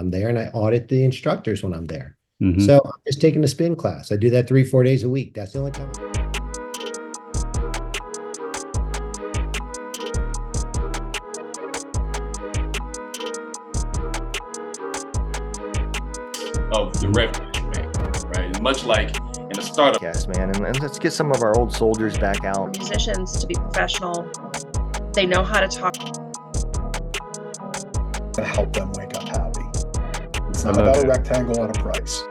I'm there, and I audit the instructors when I'm there. Hmm. So I'm just taking a spin class. I do that 3, 4 days a week. That's the only time. Of the revenue that you make, right? And much like in a startup. Yes, man. And let's get some of our old soldiers back out. Musicians to be professional. They know how to talk. To help them wake up happy. It's not about a rectangle and a price.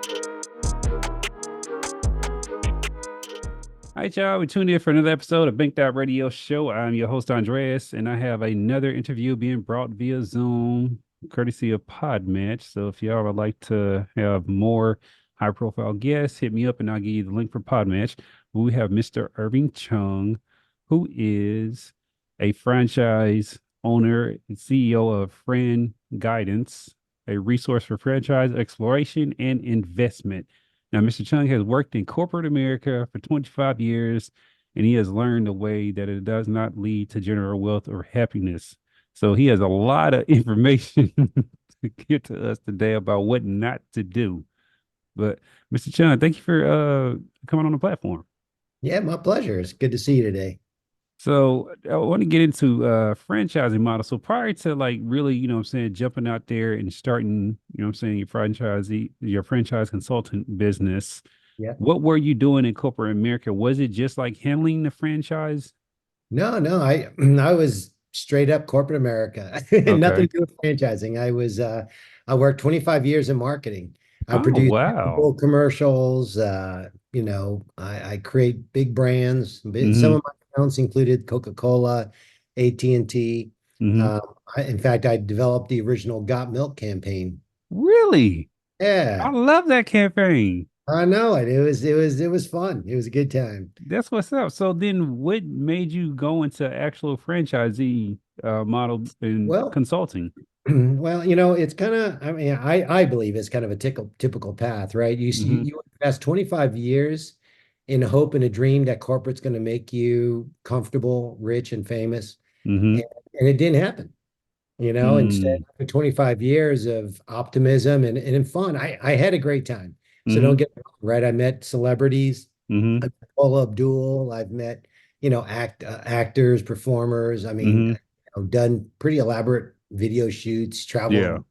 All right, y'all. We tuned in for another episode of Banked Out Radio Show. I'm your host, Andreas, and I have another interview being brought via Zoom, courtesy of Podmatch. So if y'all would like to have more high-profile guests, hit me up and I'll give you the link for Podmatch. We have Mr. Irving Chung, who is a franchise owner and CEO of FranGuidance, a resource for franchise exploration and investment. Now, Mr. Chung has worked in corporate America for 25 years, and he has learned a way that it does not lead to general wealth or happiness. So he has a lot of information to get to us today about what not to do. But Mr. Chung, thank you for coming on the platform. Yeah, my pleasure. It's good to see you today. So I want to get into franchising model. So prior to like really, jumping out there and starting, your franchise consultant business, Yeah. what were you doing in corporate America? Was it just like handling the franchise? No, I was straight up corporate America. Nothing Okay. to do with franchising. I worked 25 years in marketing. I Oh, produced wow. commercials. I create big brands. Some Hmm. of my accounts included Coca-Cola, AT&T. Hmm. In fact, I developed the original Got Milk campaign. Really? I Yeah, love that campaign. I know it. It was fun. It was a good time. That's what's up. So then what made you go into actual franchisee model in Well, consulting? well, it's kind of, I mean, I believe it's kind of a typical path, right? Hmm. You invest 25 years in a hope and a dream that corporate's going to make you comfortable, rich, and famous. Hmm. And it didn't happen. Instead Mm. of 25 years of optimism and fun, I had a great time. So don't Hmm. get me wrong, right. I met celebrities, Hmm. I've met Paula Abdul, I've met, actors, performers. I mean, Hmm. I've done pretty elaborate video shoots, Yeah. traveled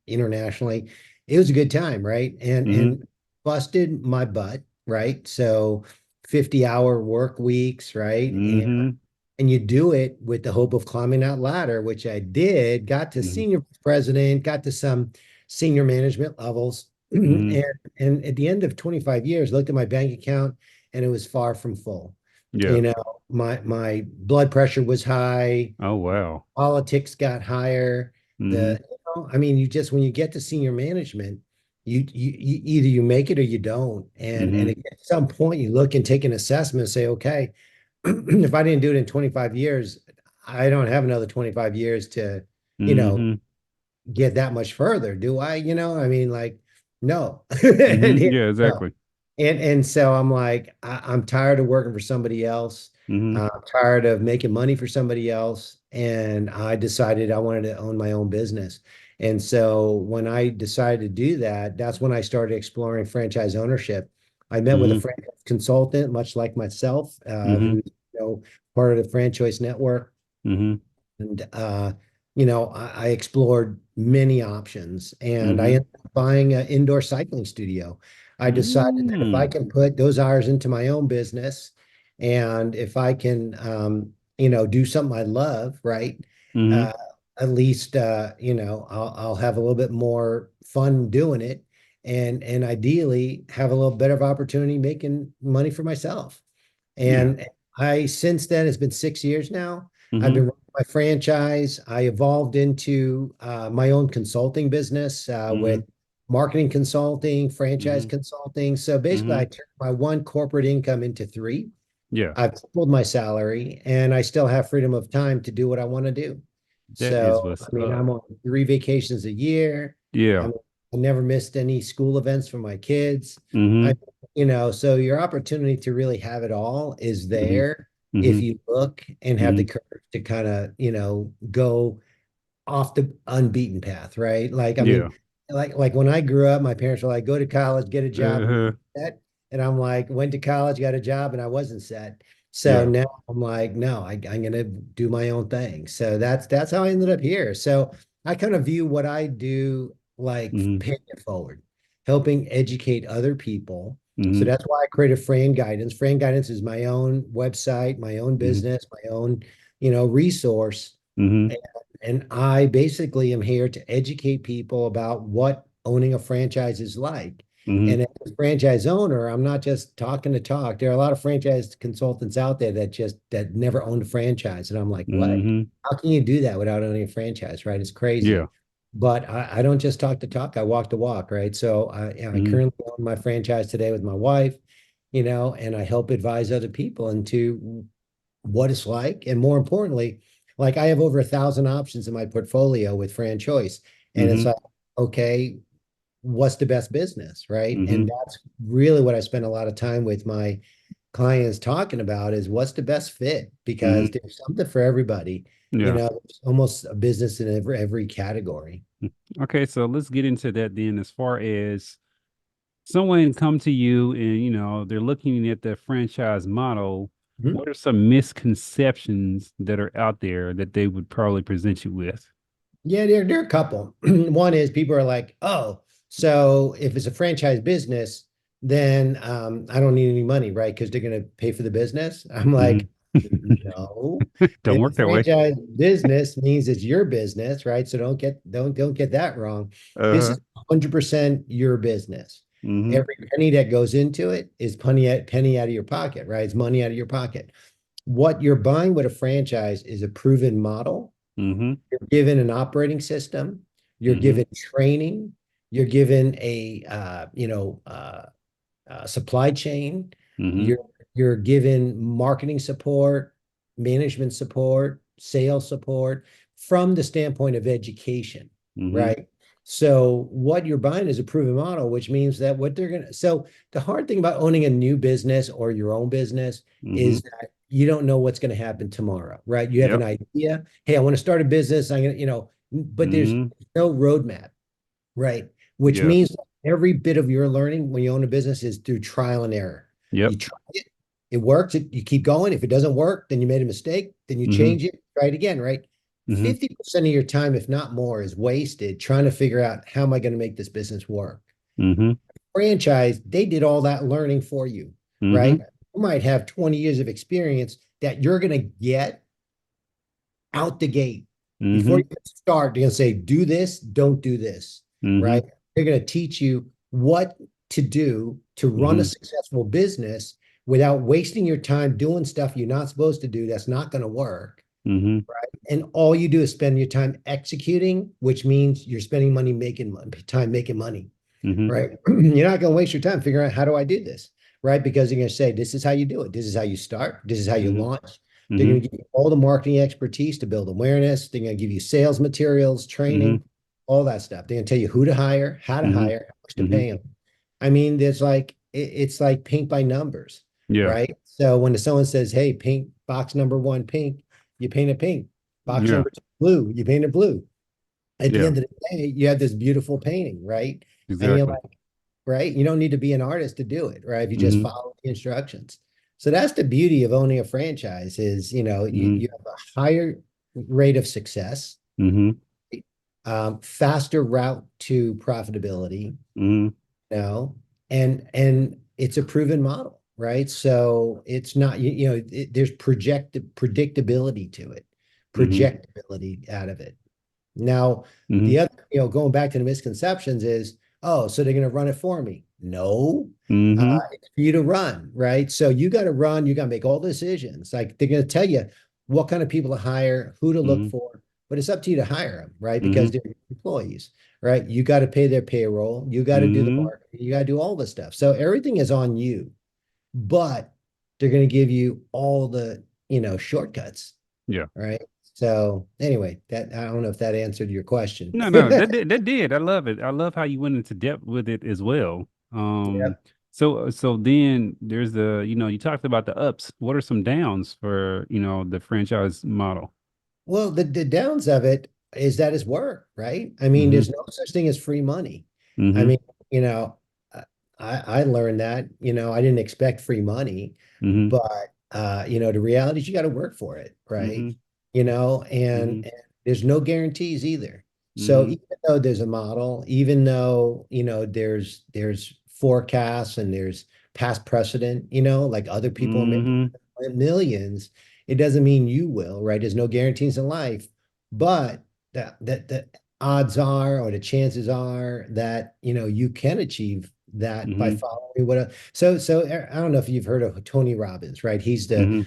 internationally. It was a good time, right? And Hmm. and busted my butt, right? So 50-hour work weeks, right? Hmm. And you do it with the hope of climbing that ladder, which I did, got to Hmm. senior president, got to some senior management levels. Hmm. And at the end of 25 years, looked at my bank account and it was far from full. Yeah. You know, my blood pressure was high, Oh, wow. politics got higher. Hmm. I mean, you just when you get to senior management, you either you make it or you don't. And Hmm. at some point you look and take an assessment and say, okay, if I didn't do it in 25 years, I don't have another 25 years to, you know, Hmm. get that much further, do I? I mean, like, no. Hmm. And Yeah, no. exactly. And so I'm like, I'm tired of working for somebody else. Hmm. I'm tired of making money for somebody else. And I decided I wanted to own my own business. And so when I decided to do that, that's when I started exploring franchise ownership. I met with a Hmm. franchise consultant, much like myself, Hmm. who's part of the franchise network. Hmm. And I explored many options, and I Hmm. ended up buying an indoor cycling studio. I decided that if I Mm. can put those hours into my own business, and if I can, do something I love, right? Hmm. Uh, at least, I'll have a little bit more fun doing it, and ideally have a little better of opportunity making money for myself. Yeah. And since then, it's been 6 years now. I've been Hmm. running my franchise. I evolved into my own consulting business with Hmm. marketing consulting, franchise Hmm. consulting. So basically, I Hmm. turned my one corporate income into three. Yeah. I've tripled my salary, and I still have freedom of time to do what I want to do. That is So, what's I mean, up. I'm on 3 vacations a year. I Yeah. mean, I never missed any school events for my kids. I, Hmm. so your opportunity to really have it all is Hmm. there if Hmm. you look and have the Hmm. courage to kind of, go off the unbeaten path, right? Like, I Yeah. mean, like when I grew up, my parents were like, go to college, get a job, and Uh-huh. set. And I'm like, went to college, got a job, and I wasn't set. So Yeah. now I'm like, no, I'm gonna do my own thing. So that's how I ended up here. So I kind of view what I do like Mm-hmm. paying it forward, helping educate other people. So Mm-hmm. that's why I created Fran Guidance. Fran Guidance is my own website, my own Mm-hmm. business, my own, resource. Mm-hmm. And I basically am here to educate people about what owning a franchise is like. Mm-hmm. And as a franchise owner, I'm not just talking to talk. There are a lot of franchise consultants out there that never owned a franchise. And I'm like, what? Mm-hmm. How can you do that without owning a franchise? Right? It's Yeah. crazy. But I don't just talk the talk, I walk the walk, right? So I Mm-hmm. currently own my franchise today with my wife, and I help advise other people into what it's like. And more importantly, like I have over 1,000 options in my portfolio with Fran Choice. And it's Mm-hmm. like, okay, what's the best business, right? Mm-hmm. And that's really what I spend a lot of time with my clients talking about is what's the best fit because Mm-hmm. there's something for everybody. Yeah. There's almost a business in every category. Okay, so let's get into that then. As far as someone come to you and they're looking at the franchise model, Mhm. what are some misconceptions that are out there that they would probably present you with? Yeah, there are a couple. One is people are like, oh, so if it's a franchise business, then I don't need any money, right? Because they're going to pay for the business. I'm like, no. Don't A work that way. franchise business means it's your business, right? So don't get that wrong. This Uh-huh. is 100% your business. Mm-hmm. Every penny that goes into it is penny out of your pocket, right? It's money out of your pocket. What you're buying with a franchise is a proven model. Mm-hmm. You're given an operating system, you're Mm-hmm. given training, you're given a supply chain, Mm-hmm. you're given marketing support, management support, sales support from the standpoint of education, Mm-hmm. right? So what you're buying is a proven model, which means that what they're gonna. So the hard thing about owning a new business or your own business Mm-hmm. is that you don't know what's going to happen tomorrow, right? You have an Yep. idea. Hey, I want to start a business. I'm gonna, but there's Mm-hmm. no roadmap. Right. Which Yeah. means every bit of your learning when you own a business is through trial and error. Yep. You try it, it works, you keep going. If it doesn't work, then you made a mistake, then you Mm-hmm. change it, try it again, right? Mm-hmm. 50% of your time, if not more, is wasted trying to figure out how am I going to make this business work. Mm-hmm. Franchise, they did all that learning for you, Mm-hmm. right? You might have 20 years of experience that you're going to get out the gate. Before Mm-hmm. you start, they're going to say, do this, don't do this, Mm-hmm. right? They're going to teach you what to do to run a Mm-hmm. successful business without wasting your time doing stuff you're not supposed to do that's not going to work. Mm-hmm. And all you do is spend your time executing, which means you're spending money making time making money, Mm-hmm. right? You're not going to waste your time figuring out how do I do this, right? Because you're going to say, this is how you do it. This is how you start. This is how you Mm-hmm. launch. They're Mm-hmm. going to give you all the marketing expertise to build awareness. They're going to give you sales materials, Mm-hmm. training, all that stuff. They're going to tell you who to hire, how to Mm-hmm. hire, how much to Mm-hmm. pay them. I mean, there's like, it's like paint by numbers, Yeah. right? So when someone says, hey, paint box number one pink, you paint it pink. Box Yeah. number two blue, you paint it blue. At the Yeah. end of the day, you have this beautiful painting, right? And you're Exactly. like, right? You don't need to be an artist to do it, right? If you just Mm-hmm. follow the instructions. So that's the beauty of owning a franchise is, Mm-hmm. you have a higher rate of success, Mm-hmm. faster route to profitability, Mm-hmm. and it's a proven model, right? So it's not, there's predictability to it, Mm-hmm. projectability out of it. Now, Mm-hmm. the other, going back to the misconceptions is, oh, so they're going to run it for me. No, Mm-hmm. it's for you to run, right? So you got to run, you got to make all decisions. Like they're going to tell you what kind of people to hire, who to look Mm-hmm. for, but it's up to you to hire them, right? Mm-hmm. Because they're employees, right? You got to pay their payroll, you got to do the Mm-hmm. marketing, you got to do all the stuff. So everything is on you, but they're going to give you all the, shortcuts, Yeah. right? So anyway, that I don't know if that answered your question. No, no, that did. I love it. I love how you went into depth with it as well. Yep. So then there's you talked about the ups. What are some downs for, the franchise model? Well, the downs of it, is that it's work, right? I mean, Mm-hmm. there's no such thing as free money. I Mm-hmm. mean, you know, I learned that, I didn't expect free money, Mm-hmm. but the reality is you got to work for it, right? Mm-hmm. And there's no guarantees either. So Mm-hmm. even though there's a model, even though, there's forecasts and there's past precedent, like other people make Mm-hmm. millions, it doesn't mean you will, right? There's no guarantees in life, but the odds are, or the chances are that, you can achieve that by Mm-hmm. following so I don't know if you've heard of Tony Robbins, right? He's the Mm-hmm.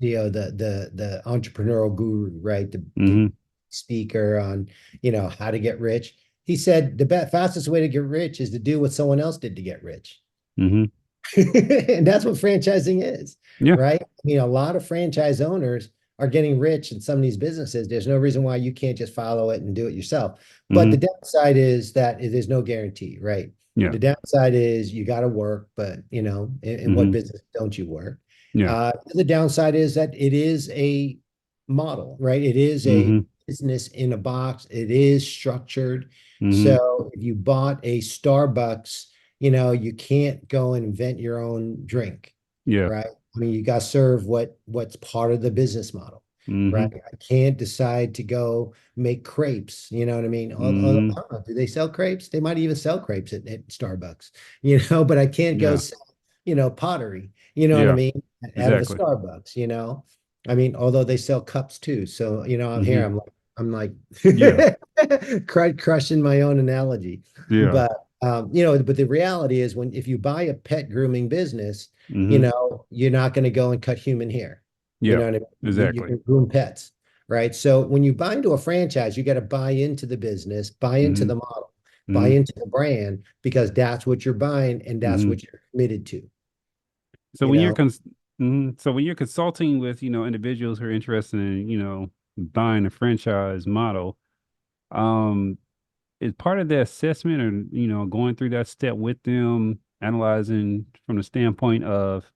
the entrepreneurial guru, right? The Mm-hmm. speaker on, how to get rich. He said the fastest way to get rich is to do what someone else did to get rich. Mm-hmm. And that's what franchising is, Yeah. right? I mean, a lot of franchise owners are getting rich in some of these businesses. There's no reason why you can't just follow it and do it yourself. But the Mm-hmm. downside is that there's no guarantee, right? Yeah. The downside is you got to work, but in what Mm-hmm. business don't you work? Yeah. The downside is that it is a model, right? It is a Mm-hmm. business in a box. It is structured. Mm-hmm. So if you bought a Starbucks, you can't go and invent your own drink, Yeah. right? I mean, you got to serve what's part of the business model, right? Mm-hmm. I can't decide to go make crepes. You know what I mean? I Mm-hmm. don't know, do they sell crepes? They might even sell crepes at Starbucks, but I can't go Yeah. sell, pottery. You know what I Yeah. mean? Out of a Exactly. Starbucks. I mean, although they sell cups too. So, I'm here, Mm-hmm. I'm like Yeah. crushing my own analogy. Yeah. But but the reality is if you buy a pet grooming business, Mm-hmm. you're not going to go and cut human hair. You Yeah. know what I mean? You Exactly. can groom pets, right? So when you buy into a franchise, you got to buy into the business, buy into Mm-hmm. the model, buy Mm-hmm. into the brand, because that's what you're buying and that's Mm-hmm. what you're committed to, So you when you're know? cons so when you're consulting with, individuals who are interested in, buying a franchise model, um, is part of the assessment or, going through that step with them, analyzing from the standpoint of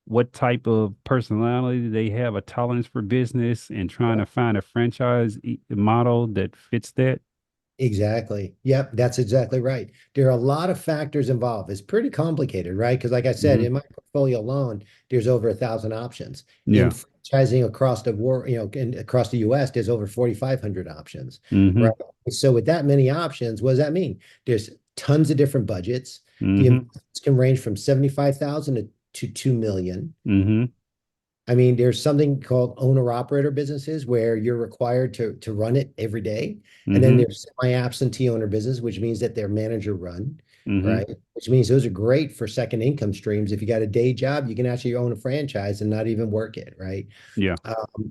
what type of personality they have, a tolerance for business, and trying to find a franchise model that fits that. Exactly. Yep, that's exactly right. There are a lot of factors involved. It's pretty complicated, right? Because like I said, Hmm. in my portfolio alone, there's over 1,000 options. In Yeah. franchising across the world, across the US, there's over 4,500 options, Hmm. right? So with that many options, what does that mean? There's tons of different budgets. The Hmm. investments can range from 75,000 to 2 million. Hmm. I mean, there's something called owner-operator businesses where you're required to run it every day. And then Hmm. there's semi-absentee owner business, which means that they're manager run, Hmm. right? Which means those are great for second income streams. If you got a day job, you can actually own a franchise and not even work it, right? Yeah.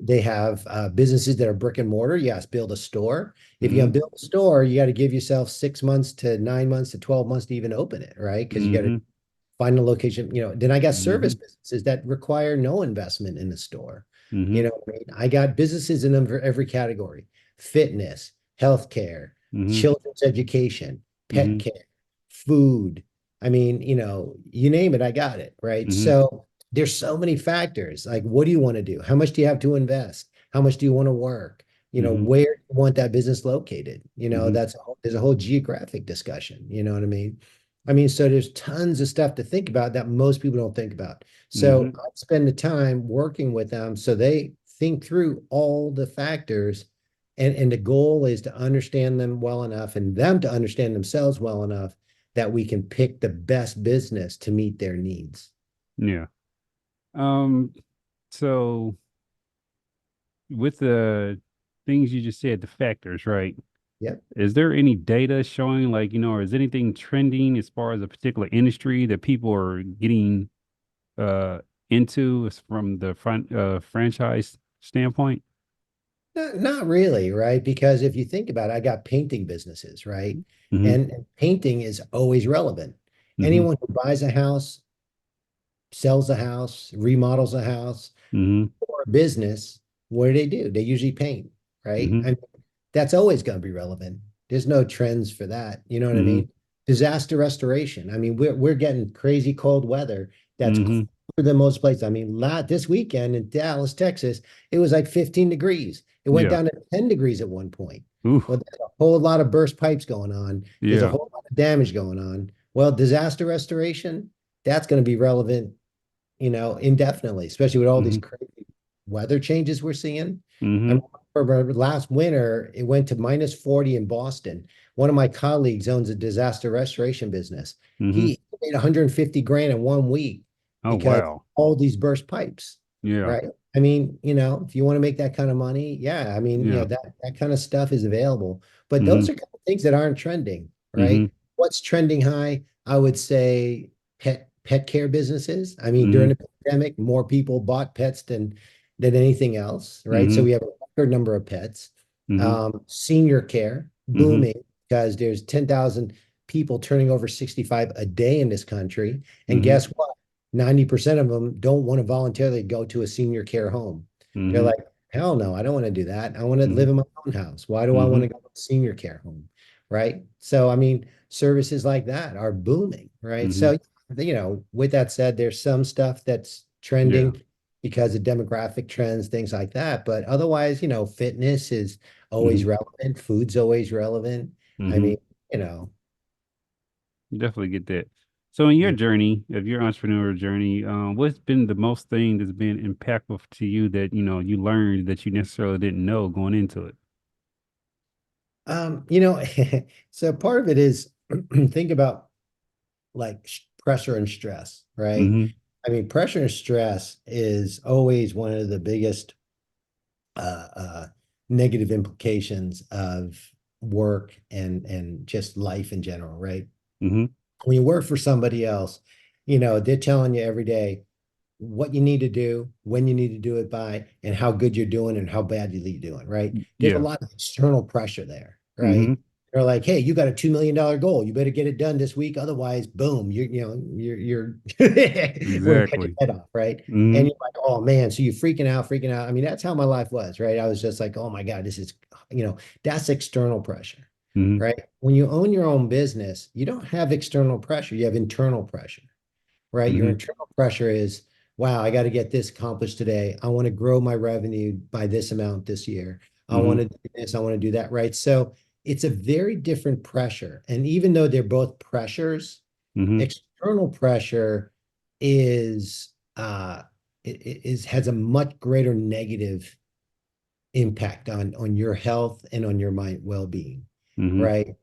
They have businesses that are brick and mortar. Yes, build a store. If you're Hmm. gonna build a store, you got to give yourself 6 months to 9 months to 12 months to even open it, right? Because you got to Hmm. find a location. Then I got service Hmm. businesses that require no investment in the store. Hmm. What I mean? I got businesses in them for every category: fitness, healthcare, Hmm. children's education, pet Hmm. care, food. I mean, you name it, I got it, right? Hmm. So there's so many factors. Like, what do you want to do? How much do you have to invest? How much do you want to work? Hmm. Where do you want that business located? Hmm. There's a whole geographic discussion. You know what I mean? So there's tons of stuff to think about that most people don't think about. So Hmm. I spend the time working with them so they think through all the factors. And the goal is to understand them well enough and them to understand themselves well enough that we can pick the best business to meet their needs. Yeah. Um, so with the things you just said, the factors, right? Yep. Is there any data showing like, or is anything trending as far as a particular industry that people are getting uh into from the franchise standpoint? Not really, right? Because if you think about it, I got painting businesses, right? Mm-hmm. And painting is always relevant. Mm-hmm. Anyone who buys a house, sells a house, remodels a house, Mm-hmm. or a business, what do? They usually paint, right? Mm-hmm. And that's always going to be relevant. There's no trends for that. You know what I Mm-hmm. mean? Disaster restoration. I mean, we're getting crazy cold weather that's Mm-hmm. than most places. I mean, this weekend in Dallas, Texas, it was like 15 degrees. It went Yeah. down to 10 degrees at one point. Ooh. Well, there's a whole lot of burst pipes going on. There's a Yeah. whole lot of damage going on. Well, disaster restoration, that's going to be relevant, indefinitely, especially with all these Hmm. crazy weather changes we're seeing. I Hmm. remember last winter, it went to -40 in Boston. One of my colleagues owns a disaster restoration business. Hmm. He made 150 grand in 1 week Oh, because wow. all these burst pipes, Yeah. right? I mean, if you want to make that kind of money, yeah, I mean, Yeah. that kind of stuff is available. But those Hmm. are kind of things that aren't trending, right? Hmm. What's trending high? I would say pet care businesses. I mean, during Hmm. the pandemic, more people bought pets than anything else, right? So Hmm. we have a record number of pets. Hmm. Senior care Hmm. booming because there's 10,000 people turning over 65 a day in this country. And Hmm. guess what? 90% of them don't want to voluntarily go to a senior care home. They're Hmm. like, hell no, I don't want to do that. I want to Hmm. live in my own house. Why do I want Hmm. to go to a senior care home? Right. So, I mean, services like that are booming, right? Hmm. So, with that said, there's some stuff that's Yeah. trending because of demographic trends, things like that. But otherwise, fitness is always Hmm. relevant. Food's always relevant. I Hmm. mean, you know, Definitely get that. So in your yeah. journey, of your entrepreneurial journey, what's been the most thing that's been impactful to you that, you learned that you necessarily didn't know going into it? Um, you know, so part of it is think about like pressure and stress, right? Hmm. I mean, pressure and stress is always one of the biggest negative implications of work and just life in general, right? Hmm. When you work for somebody else, they're telling you every day what you need to do, when you need to do it by, and how good you're doing and how badly you're doing, right? There's a Yeah. lot of external pressure there, Hmm. right? They're like, hey, you got a $2 million goal. You better get it done this week. Otherwise, boom, you're we're gonna cut your Exactly. head off, right? Hmm. And you're like, oh man, so you're freaking out, freaking out. I mean, that's how my life was, right? I was just like, oh my God, that's external pressure, Hmm. right? When you own your own business, you don't have external pressure, you have internal pressure, right? Your Hmm. internal pressure is, wow, I got to get this accomplished today. I want to grow my revenue by this amount this year. I want Hmm. to do this, I want to do that, right? So it's a very different pressure. And even though they're both pressures, Hmm. external pressure is has a much greater negative impact on your health and on your mind well-being, Hmm. right?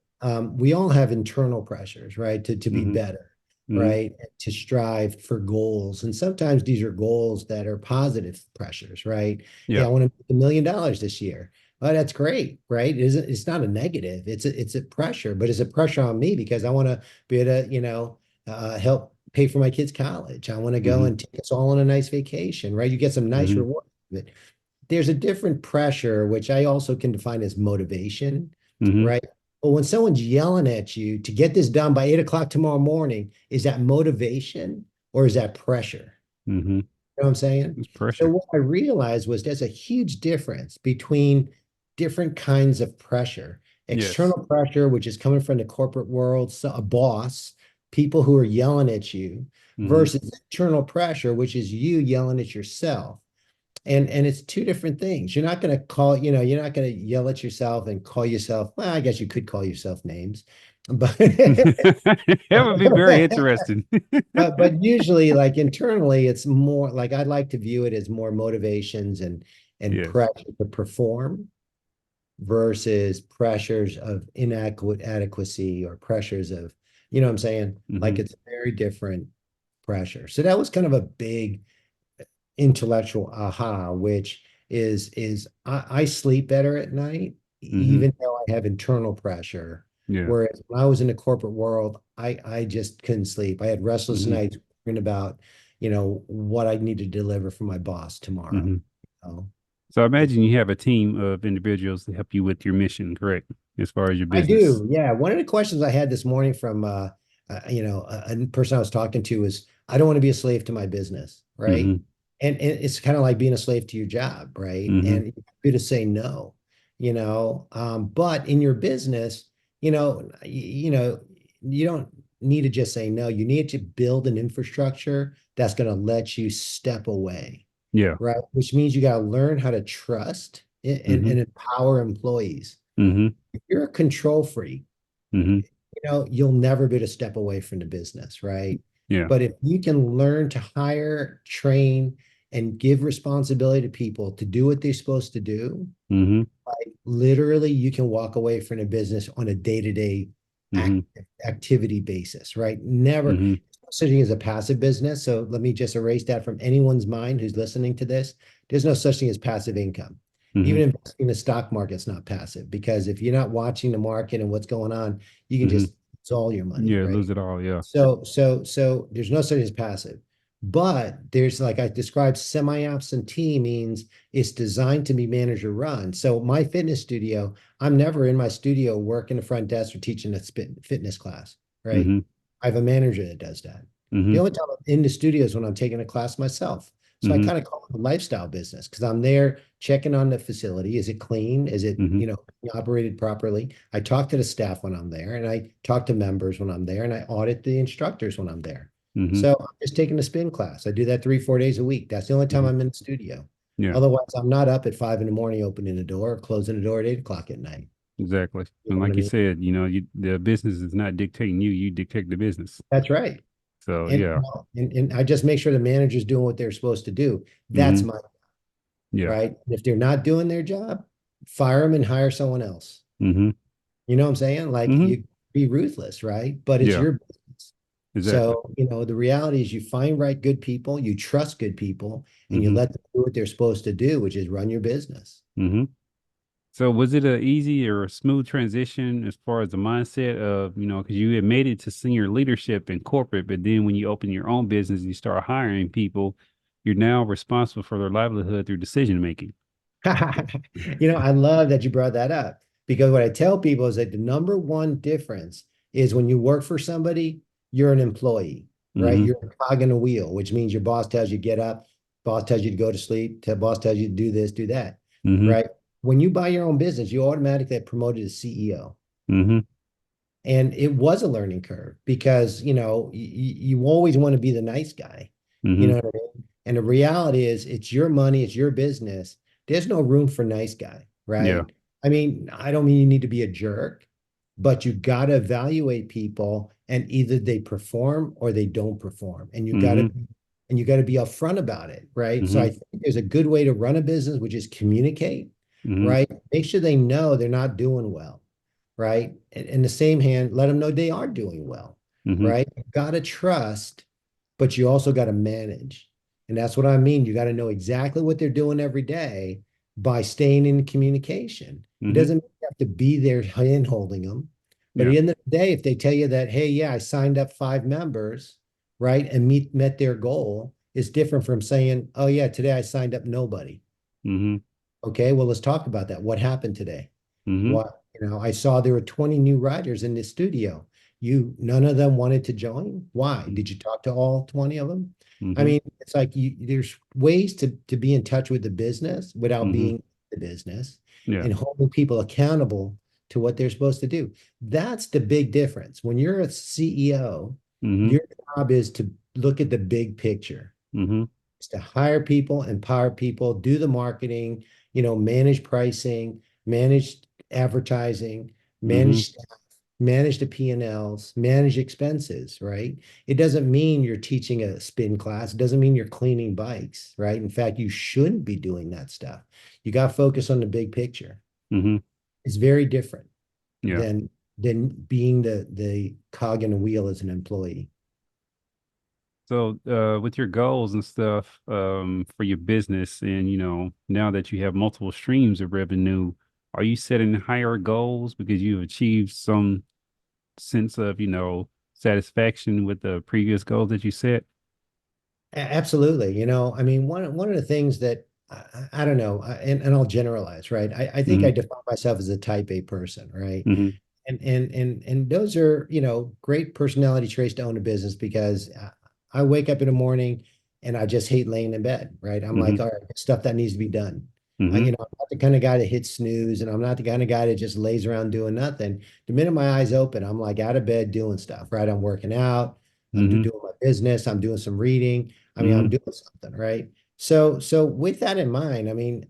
We all have internal pressures, right? To be Hmm. better, Hmm. right? To strive for goals. And sometimes these are goals that are positive pressures, right? Hey, Yeah. I want to make $1 million this year. Well, that's great, right? It's not a negative. It's a pressure, but it's a pressure on me because I want to be able to, help pay for my kids' college. I want to go Hmm. and take us all on a nice vacation, right? You get some nice Hmm. reward. There's a different pressure, which I also can define as motivation, Hmm. right? But when someone's yelling at you to get this done by 8 o'clock tomorrow morning, is that motivation or is that pressure? Hmm. You know what I'm saying? It's So pressure. what I realized was there's a huge difference between different kinds of pressure. Yes. External pressure, which is coming from the corporate world, so a boss, people who are yelling at you, Hmm. versus internal pressure, which is you yelling at yourself. And it's two different things. You're not going to yell at yourself and call yourself, well, I guess you could call yourself names, but That would be very interesting. but usually like internally, it's more like I'd like to view it as more motivations and Yes. pressure to perform versus pressures of inadequate adequacy or pressures of, you know what I'm saying? Like Hmm. it's very different pressure. So that was kind of a big intellectual aha, which is I sleep better at night, Hmm. even though I have internal pressure. Yeah. Whereas when I was in the corporate world, I just couldn't sleep. I had restless Hmm. nights thinking about, what I need to deliver for my boss tomorrow. Hmm. So So I it, imagine you have a team of individuals to help you with your mission, correct? As far as your I business. do, yeah. One of the questions I had this morning from a person I was talking to was, I don't want to be a slave to my business, right? Hmm. And it's kind of like being a slave to your job, right? Hmm. And you to say no, but in your business, you don't need to just say no. You need to build an infrastructure that's going to let you step away, Yeah. right? Which means you got to learn how to trust and empower employees. Mm-hmm. If you're a control freak, Mm-hmm. you'll never be able to step away from the business, right? Yeah. But if you can learn to hire, train, and give responsibility to people to do what they're supposed to do, Mm-hmm. like literally you can walk away from a business on a day-to-day Mm-hmm. activity basis, right? Never Mm-hmm. such thing as a passive business. So let me just erase that from anyone's mind who's listening to this. There's no such thing as passive income. Mm-hmm. Even investing in the stock market's not passive, because if you're not watching the market and what's going on, you can Mm-hmm. just it's all your money, Yeah, right? lose it all. Yeah. So there's no such as passive. But there's, like I described, semi-absentee means it's designed to be manager run. So my fitness studio, I'm never in my studio working the front desk or teaching a fitness class, right? Mm-hmm. I have a manager that does that. Mm-hmm. The only time I'm in the studio is when I'm taking a class myself. So I Mm-hmm. kind of call it a lifestyle business, because I'm there checking on the facility. Is it clean? Is it, Mm-hmm. operated properly? I talk to the staff when I'm there, and I talk to members when I'm there, and I audit the instructors when I'm there. Mm-hmm. So I'm just taking a spin class. I do that 3, 4 days a week. That's the only time Mm-hmm. I'm in the studio. Yeah, Otherwise, I'm not up at 5 in the morning opening the door or closing the door at 8 o'clock at night. exactly. You And know what I like you mean? said, the business is not dictating you, you dictate the business. That's right. So And, yeah. and I just make sure the manager's doing what they're supposed to do. That's Mm-hmm. my Yeah. right. And if they're not doing their job, fire them and hire someone else. Mm-hmm. You know what I'm saying? Like, Mm-hmm. you be ruthless, right? But it's Yeah, your business. exactly. So, the reality is you find good people, you trust good people, and you Mm-hmm. let them do what they're supposed to do, which is run your business. Mm-hmm. So was it a easy or a smooth transition as far as the mindset of, because you had made it to senior leadership in corporate, but then when you open your own business, you start hiring people, you're now responsible for their livelihood through decision making. I love that you brought that up, because what I tell people is that the number one difference is when you work for somebody, you're an employee, right? Mm-hmm. You're a cog in a wheel, which means your boss tells you get up, boss tells you to go to sleep, boss tells you to do this, do that, Mm-hmm. right? When you buy your own business, you automatically get promoted to CEO. Mm-hmm. And it was a learning curve, because, you always want to be the nice guy. You Mm-hmm. know what I mean? And the reality is it's your money, it's your business. There's no room for nice guy, Yeah. right? I mean, I don't mean you need to be a jerk, but you got to evaluate people, and either they perform or they don't perform. And Mm-hmm. you got to be upfront about it, right? So Mm-hmm. I think there's a good way to run a business, which is communicate, Mm-hmm. right? Make sure they know they're not doing well, right? And in the same hand, let them know they are doing well, Mm-hmm. right? You got to trust, but you also got to manage. And that's what I mean. You got to know exactly what they're doing every day by staying in communication. It Mm-hmm. doesn't mean you have to be there hand holding them. But at Yeah. the end of the day, if they tell you that, hey, yeah, I signed up 5 members, right, and met their goal, it's different from saying, oh, yeah, today I signed up nobody. Mm-hmm. Okay, well, let's talk about that. What happened today? Mm-hmm. What, I saw there were 20 new writers in this studio. None of them wanted to join. Why? Did you talk to all 20 of them? I Mm-hmm. mean, it's like there's ways to be in touch with the business without Mm-hmm. being the business, Yeah. and holding people accountable to what they're supposed to do. That's the big difference. When you're a CEO, Mm-hmm. your job is to look at the big picture. Mm-hmm. It's to hire people, empower people, do the marketing, manage pricing, manage advertising, Mm-hmm. manage staff, manage the P&Ls, manage expenses, right? It doesn't mean you're teaching a spin class. It doesn't mean you're cleaning bikes, right? In fact, you shouldn't be doing that stuff. You got to focus on the big picture. Mm-hmm. It's very different Yeah. than being the cog in a wheel as an employee. So, with your goals and stuff, for your business, and now that you have multiple streams of revenue, are you setting higher goals because you've achieved some sense of, satisfaction with the previous goals that you set? Absolutely. I mean, one of the things that I don't know, and I'll generalize, right? I think Mm-hmm. I define myself as a type A person, right? Mm-hmm. And those are, great personality traits to own a business, because I wake up in the morning and I just hate laying in bed, right? I'm Mm-hmm. like, all right, stuff that needs to be done. Mm-hmm. I'm not the kind of guy that hits snooze, and I'm not the kind of guy that just lays around doing nothing. The minute my eyes open, I'm like out of bed doing stuff, right? I'm working out, Mm-hmm. doing my business, I'm doing some reading. I'm Mm-hmm. doing something, right? So with that in mind,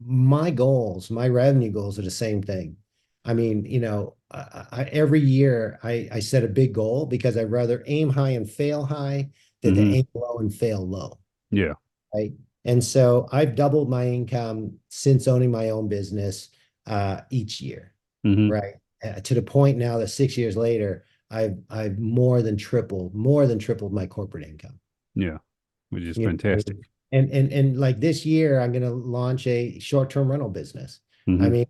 my goals, my revenue goals are the same thing. Every year I set a big goal because I'd rather aim high and fail high than to Mm-hmm. aim low and fail low, Yeah. right? And so I've doubled my income since owning my own business each year, Mm-hmm. right? To the point now that 6 years later, I've more than tripled my corporate income. Yeah. Which is You know what I fantastic. mean? And like this year, I'm going to launch a short-term rental business. I Mm-hmm. mean,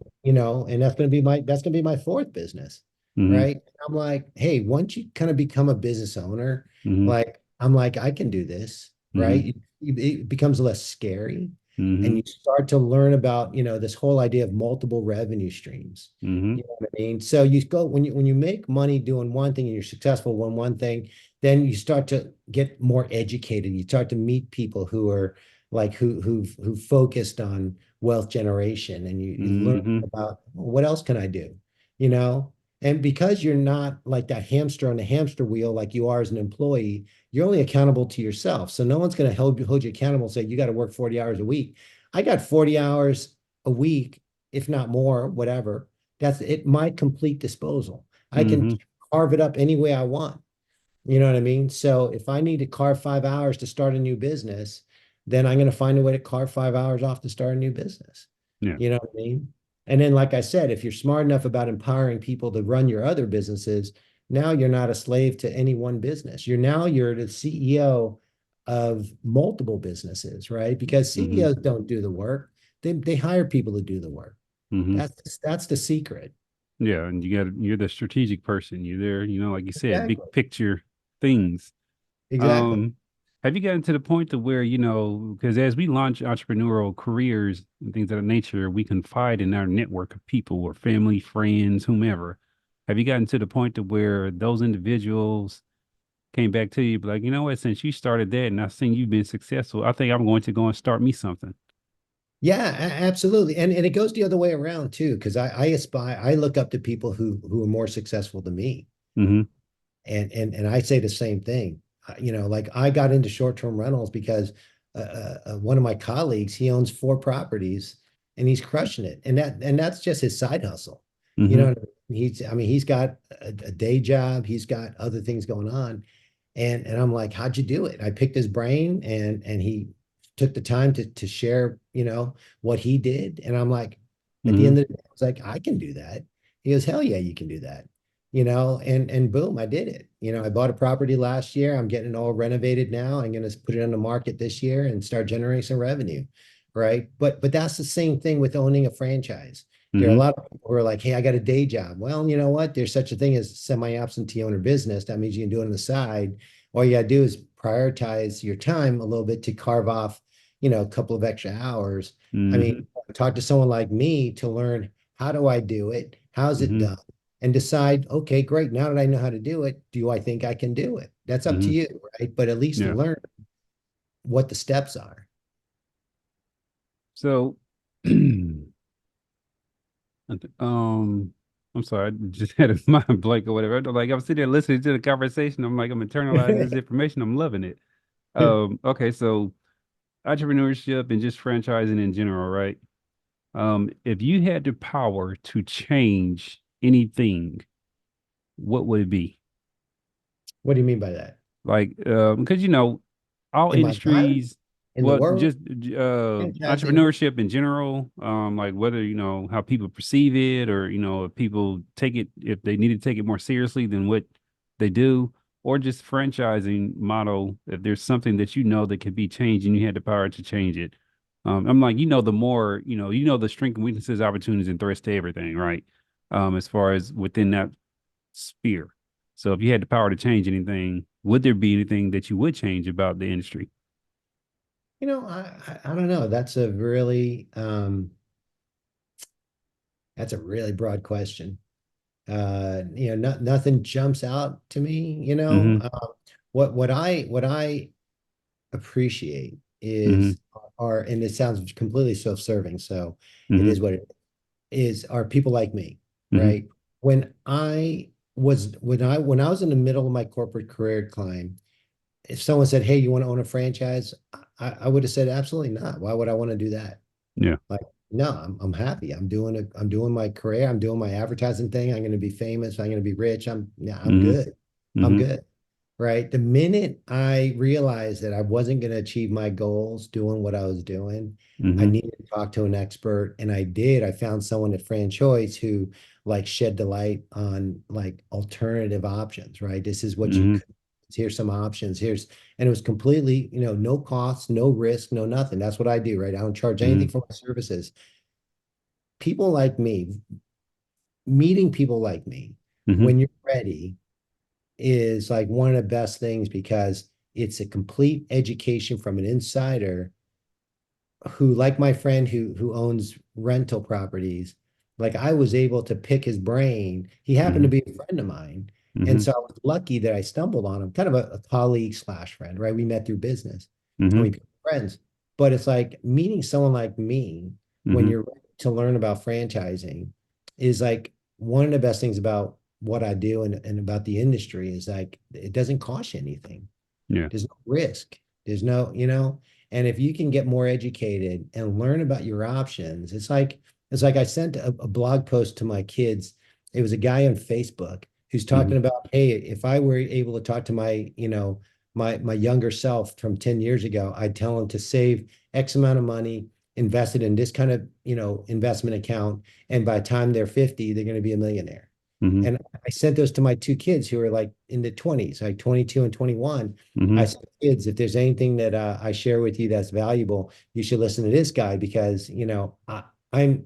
and that's gonna be my fourth business, Mm-hmm. right? I'm like, hey, once you kind of become a business owner, Mm-hmm. like I'm like, I can do this, Mm-hmm. right? It becomes less scary, and Mm-hmm. you start to learn about, this whole idea of multiple revenue streams. Mm-hmm. You know what I mean? So you go when you make money doing one thing and you're successful in one thing, then you start to get more educated. You start to meet people who are like who focused on wealth generation, and you learn Mm-hmm. about, well, what else can I do? You know, and because you're not like that hamster on the hamster wheel like you are as an employee, you're only accountable to yourself. So no one's going to hold you accountable and say you got to work 40 hours a week. I got 40 hours a week, if not more, whatever. That's at my complete disposal. I can Mm-hmm. carve it up any way I want. You know what I mean? So if I need to carve 5 hours to start a new business, then I'm going to find a way to carve 5 hours off to start a new business. Yeah. You know what I mean? And then, like I said, if you're smart enough about empowering people to run your other businesses, now you're not a slave to any one business. You're the CEO of multiple businesses, right? Because Mm-hmm. CEOs don't do the work. They hire people to do the work. Mm-hmm. That's the secret. Yeah. And you're the strategic person. You're there, like you said, big Exactly. picture things. Exactly. Um, have you gotten to the point to where, because as we launch entrepreneurial careers and things of that nature, we confide in our network of people or family, friends, whomever. Have you gotten to the point to where those individuals came back to you, be like, you know what, since you started that and I've seen you've been successful, I think I'm going to go and start me something. Yeah, absolutely. And it goes the other way around too, because I look up to people who are more successful than me. Mm-hmm. And I say the same thing. Like I got into short-term rentals because one of my colleagues, he owns 4 properties and he's crushing it. And that's just his side hustle. You Mm-hmm. know, he's got a day job, he's got other things going on. And I'm like, how'd you do it? I picked his brain, and he took the time to share, what he did. And I'm like, at the Mm-hmm. end of the day, I was like, I can do that. He goes, hell yeah, you can do that. And boom, I did it. I bought a property last year. I'm getting it all renovated now. I'm going to put it on the market this year and start generating some revenue. Right. But that's the same thing with owning a franchise. There are a Mm-hmm. lot of people who are like, hey, I got a day job. Well, you know what? There's such a thing as semi-absentee owner business. That means you can do it on the side. All you got to do is prioritize your time a little bit to carve off, a couple of extra hours. I Mm-hmm. mean, talk to someone like me to learn, how do I do it? How's it Mm-hmm. done? And decide, okay, great. Now that I know how to do it, do I think I can do it? That's up to Mm-hmm. you, right? But at least Yeah. learn what the steps are. So, I'm sorry, I just had a mind blank or whatever. Like I'm sitting there listening to the conversation. I'm like, I'm internalizing this information. I'm loving it. Okay, so entrepreneurship and just franchising in general, right? If you had the power to change anything, what would it be? What do you mean by that? Like, because all In my life, industries, in the well, world, just franchising. entrepreneurship in general, like whether how people perceive it, or if people take it, if they need to take it more seriously than what they do, or just franchising model. If there's something that that can be changed and you had the power to change it, I'm like, the more the strength and weaknesses, opportunities and threats to everything, right? As far as within that sphere. So if you had the power to change anything, would there be anything that you would change about the industry? I don't know. That's a really broad question. Nothing jumps out to me. Mm-hmm. What I appreciate Mm-hmm. and it sounds completely self-serving, so it Mm-hmm. is what it is, are people like me, Mm-hmm. right? When I was in the middle of my corporate career climb, if someone said, "Hey, you want to own a franchise?" I would have said, "Absolutely not. Why would I want to do that?" Yeah. Like, no, I'm happy. I'm doing my career. I'm doing my advertising thing. I'm going to be famous. I'm going to be rich. Yeah, I'm Mm-hmm. good. I'm Mm-hmm. good. Right. The minute I realized that I wasn't going to achieve my goals doing what I was doing, I Mm-hmm. needed to talk to an expert. And I did. I found someone at FranChoice who like shed the light on like alternative options, right? This is what you Mm-hmm. could, here's some options. And it was completely, no cost, no risk, no nothing. That's what I do, right? I don't charge Mm-hmm. anything for my services. People like me, meeting people like me, Mm-hmm. when you're ready, is like one of the best things because it's a complete education from an insider who, like my friend who owns rental properties, like I was able to pick his brain. He happened to Mm-hmm. be a friend of mine. And Mm-hmm. so I was lucky that I stumbled on him, kind of a colleague slash friend, right? We met through business and we Mm-hmm. became friends. But it's like meeting someone like me when Mm-hmm. you're ready to learn about franchising is like one of the best things about what I do and about the industry is like it doesn't cost you anything. Yeah. There's no risk. There's no, and if you can get more educated and learn about your options, it's like I sent a blog post to my kids. It was a guy on Facebook who's Mm-hmm. talking about, hey, if I were able to talk to my younger self from 10 years ago, I'd tell him to save X amount of money, invest it in this kind of, investment account, and by the time they're 50, they're going to be a millionaire. Mm-hmm. And I sent those to my two kids who are like in the 20s, like 22 and 21. I Mm-hmm. said, kids, if there's anything that I share with you that's valuable, you should listen to this guy because, I'm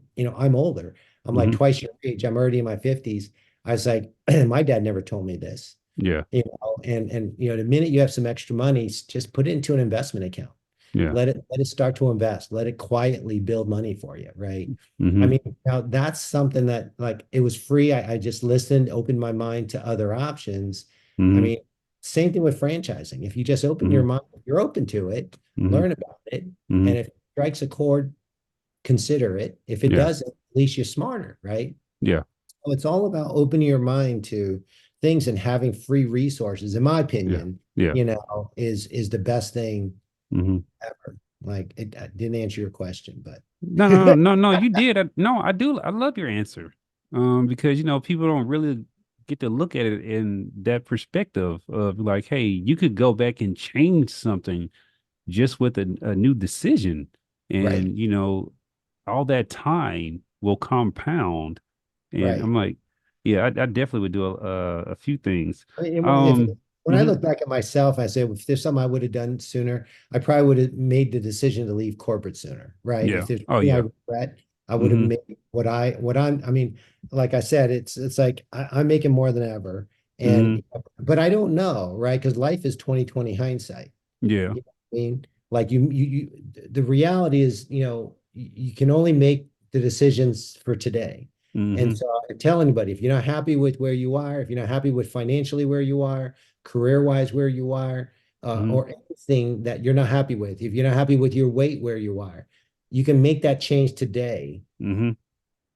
older. I'm like Mm-hmm. twice your age. I'm already in my 50s. I was like, my dad never told me this, Yeah. the minute you have some extra money, just put it into an investment account. Yeah. Let it start to invest. Let it quietly build money for you, right? I Mm-hmm. mean, now that's something that like it was free. I just listened, opened my mind to other options. I Mm-hmm. mean, same thing with franchising. If you just open your Mm-hmm. mind, if you're open to it, Mm-hmm. learn about it, Mm-hmm. and if it strikes a chord, consider it. If it Yeah. doesn't, at least you're smarter, right? Yeah. So it's all about opening your mind to things and having free resources, in my Yeah. opinion, Yeah. is the best thing Mm-hmm. ever. Like it I didn't answer your question, but No, no, no, no, no. You did. No, I do. I love your answer. Because people don't really get to look at it in that perspective of like, hey, you could go back and change something just with a new decision, right, and all that time will compound. And right. I'm like, yeah, I definitely would do a few things. I mean, if Um, when I mhm, look back at myself, I say if there's something I would have done sooner, I probably would have made the decision to leave corporate sooner, right? If yeah. there's Oh anything I yeah. regret, I would have Hmm. made I mean, like I said, it's like I'm making more than ever. Hmm. And but I don't know, right? Because life is 2020 hindsight. Yeah. You know what I mean? Like the reality is, you can only make the decisions for today. And Hmm. so I tell anybody, if you're not happy with where you are, if you're not happy with financially where you are, career-wise where you are, Hmm. or anything that you're not happy with, if you're not happy with your weight where you are, you can make that change today Hmm.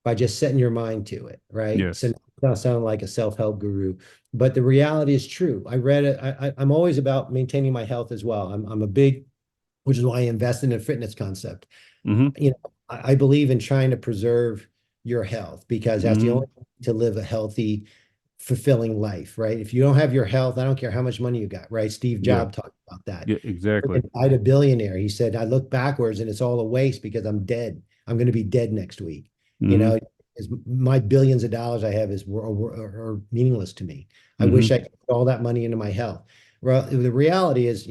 by just setting your mind to it, right? So Yes. it's not sounding like a self-help guru, but the reality is true. I read it. I'm always about maintaining my health as well. I'm a big, which is why I invest in a fitness concept. Hmm. I believe in trying to preserve your health because that's the Hmm. only way to live a healthy, fulfilling life, right? If you don't have your health, I don't care how much money you got, right? Steve Yeah. Jobs talked about that. Yeah. Exactly. Died a billionaire. He said, I look backwards and it's all a waste because I'm dead. I'm going to be dead next week. You Hmm. know, my billions of dollars I have are meaningless to me. I Hmm. wish I could put all that money into my health. Well, the reality is,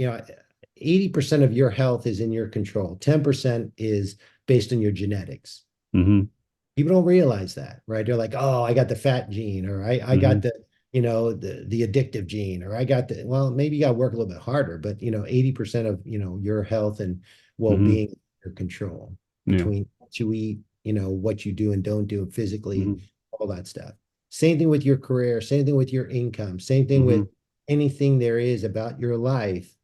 80% of your health is in your control. 10% is based on your genetics. Hmm. People don't realize that, right? They're like, oh, I got the fat gene, or I Hmm. got the addictive gene, or I got well, maybe you got to work a little bit harder, but 80% of your health and Hmm. well-being, your control Yeah. between what you eat, what you do and don't do physically, Hmm. all that stuff. Same thing with your career, same thing with your income, same thing with Hmm. anything there is about your life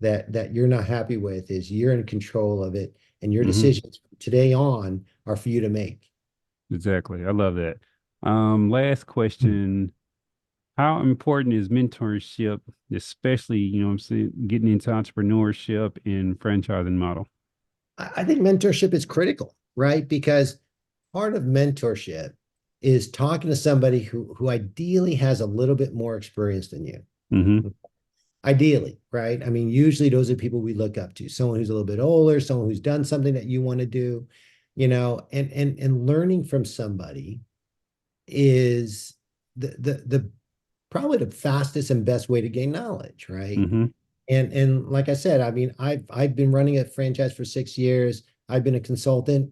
that you're not happy with is you're in control of it, and your Hmm. decisions from today on are for you to make. Exactly. I love that. Last Hmm. question. How important is mentorship, especially, I'm saying, getting into entrepreneurship and franchising model? I think mentorship is critical, right? Because part of mentorship is talking to somebody who ideally has a little bit more experience than you. Mm-hmm. Ideally, right? I mean, usually those are people we look up to, someone who's a little bit older, someone who's done something that you want to do, and learning from somebody is the probably the fastest and best way to gain knowledge, right? Mm-hmm. And like I said, I mean, I've been running a franchise for 6 years. I've been a consultant,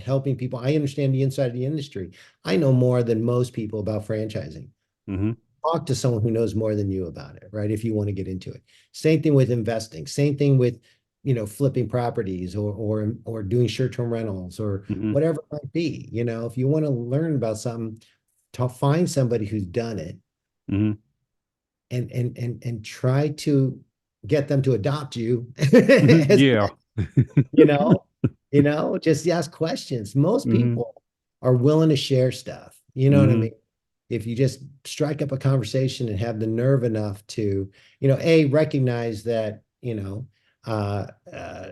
helping people. I understand the inside of the industry. I know more than most people about franchising. Mm-hmm. Talk to someone who knows more than you about it, right? If you want to get into it. Same thing with investing. Same thing with, flipping properties or doing short-term rentals or Mm-hmm. whatever it might be. If you want to learn about something, to find somebody who's done it Mm-hmm. and try to get them to adopt you as Yeah. you know, just ask questions. Most Mm-hmm. people are willing to share stuff. You know what I Mm-hmm. mean? If you just strike up a conversation and have the nerve enough to, recognize that,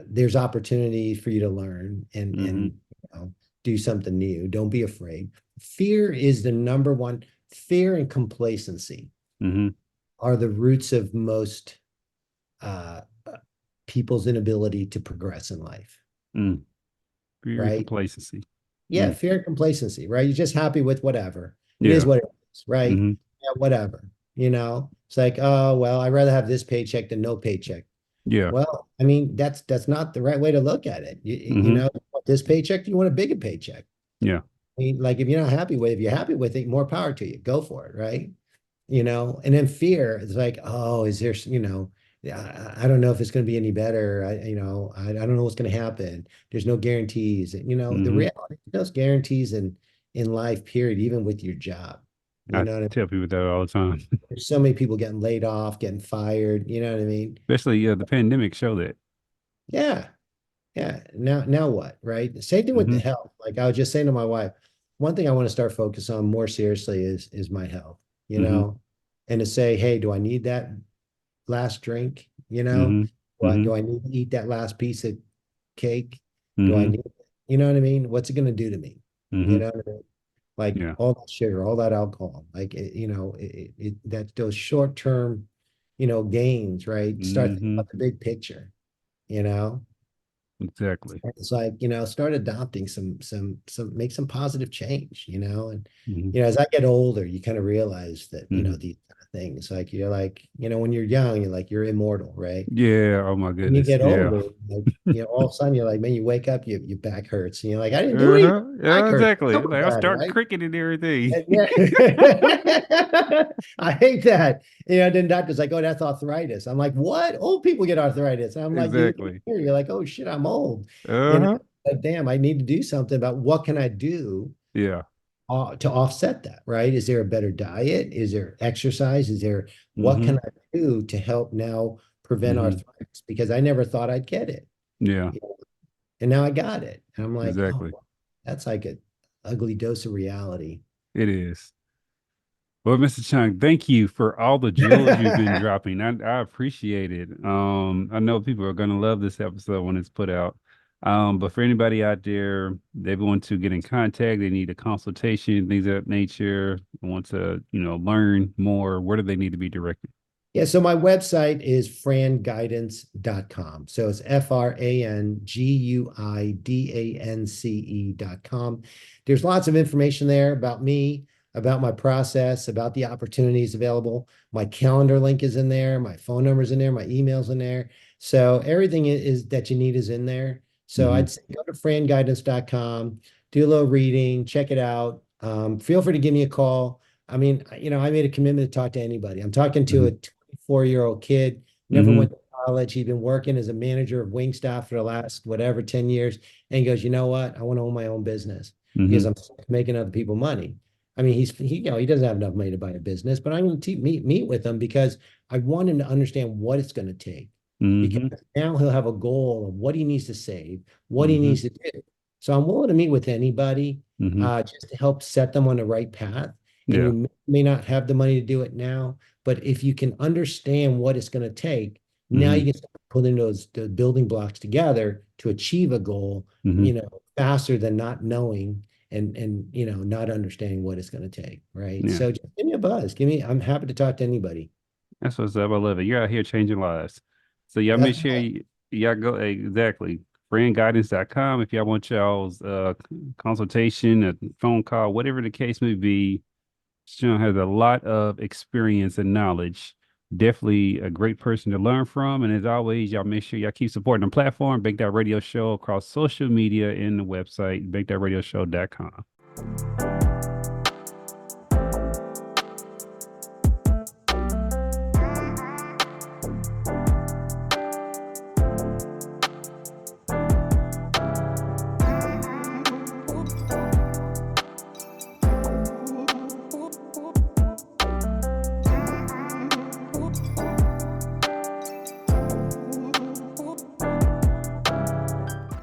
there's opportunity for you to learn and Mm-hmm. do something new. Don't be afraid. Fear is the number one. Fear and complacency Mm-hmm. are the roots of most uh, people's inability to progress in life, Mm. Fear and right? complacency. Yeah, Mm. fear and complacency, right? You're just happy with whatever. It is Yeah. what it is, right? Mm-hmm. Yeah, whatever. It's like, oh, well, I'd rather have this paycheck than no paycheck. Yeah. Well, I mean, that's not the right way to look at it. Mm-hmm. You want this paycheck, you want a bigger paycheck. Yeah. I mean, like if you're not happy with it, if you're happy with it, more power to you. Go for it, right? And then fear is like, oh, is there, I don't know if it's going to be any better. I don't know what's going to happen. There's no guarantees. The Mm-hmm. reality, those guarantees in life, period, even with your job. You I know what I mean? tell people that all the time. There's so many people getting laid off, getting fired. You know what I mean? Especially the pandemic show that. Yeah. Yeah. Now what? Right. Same thing with the Mm-hmm. health. Like I was just saying to my wife, one thing I want to start focus on more seriously is my health, Mm-hmm. and to say, hey, do I need that last drink? Mm-hmm. What Mm-hmm. do I need to eat that last piece of cake? Do I Mm-hmm. need, you know what I mean? What's it going to do to me? You Mm-hmm. know what I mean? Like Yeah. all that sugar, all that alcohol, like that those short term, gains, right? Start thinking Mm-hmm. about the big picture, you know. Exactly. It's like, start adopting make some positive change, and Mm-hmm. as I get older, you kind of realize that, Mm-hmm. these kind of things, like you're like, when you're young, you're like you're immortal, right? Yeah. Oh my When you goodness. get Yeah. older, like, all of a sudden you're like, man, you wake up, your back hurts, and you're like, I didn't do anything. Uh-huh. Back Yeah, hurts. exactly. Someone Like I'll done, start right? cricket and everything. And yeah. I hate that. Then doctor's like, oh, that's arthritis. I'm like, what? Old people get arthritis. And I'm like, Exactly. you're like, oh shit, I'm old. You know, Uh-huh. like, damn, I need to do something about what can I do Yeah. to offset that, right? Is there a better diet? Is there exercise? What Mm-hmm. can I do to help now prevent Mm-hmm. arthritis? Because I never thought I'd get it. Yeah. And now I got it. And I'm like, oh, Exactly. that's like an ugly dose of reality. It is. Well, Mr. Chung, thank you for all the jewels you've been dropping. I appreciate it. I know people are going to love this episode when it's put out. But for anybody out there, they want to get in contact, they need a consultation, things of that nature, want to, learn more, where do they need to be directed? Yeah, so my website is franguidance.com. So it's franguidance.com. There's lots of information there about me, about my process, about the opportunities available. My calendar link is in there, my phone number's in there, my email's in there. So everything is that you need is in there. So Mm-hmm. I'd say go to franguidance.com, do a little reading, check it out. Feel free to give me a call. I mean, I made a commitment to talk to anybody. I'm talking to a 24-year-old kid, never Mm-hmm. went to college. He's been working as a manager of Wingstop for the last, whatever, 10 years. And he goes, you know what? I want to own my own business because Mm-hmm. I'm making other people money. I mean, he doesn't have enough money to buy a business, but I'm going to meet with him because I want him to understand what it's going to take. Mm-hmm. because now he'll have a goal of what he needs to save, what he Mm-hmm. needs to do. So I'm willing to meet with anybody Mm-hmm. just to help set them on the right path. And Yeah. you may not have the money to do it now, but if you can understand what it's going to take, now Mm-hmm. you can start putting the building blocks together to achieve a goal, Mm-hmm. faster than not knowing and not understanding what it's going to take. Right. Yeah. So just give me a buzz. I'm happy to talk to anybody. That's what's up. I love it. You're out here changing lives. So y'all make That's sure y'all go exactly FranGuidance.com if y'all want y'all's consultation, a phone call, whatever the case may be. Sean has a lot of experience and knowledge. Definitely a great person to learn from. And as always, y'all make sure y'all keep supporting the platform, Bake That Radio Show across social media and the website, BakeThatRadioShow.com.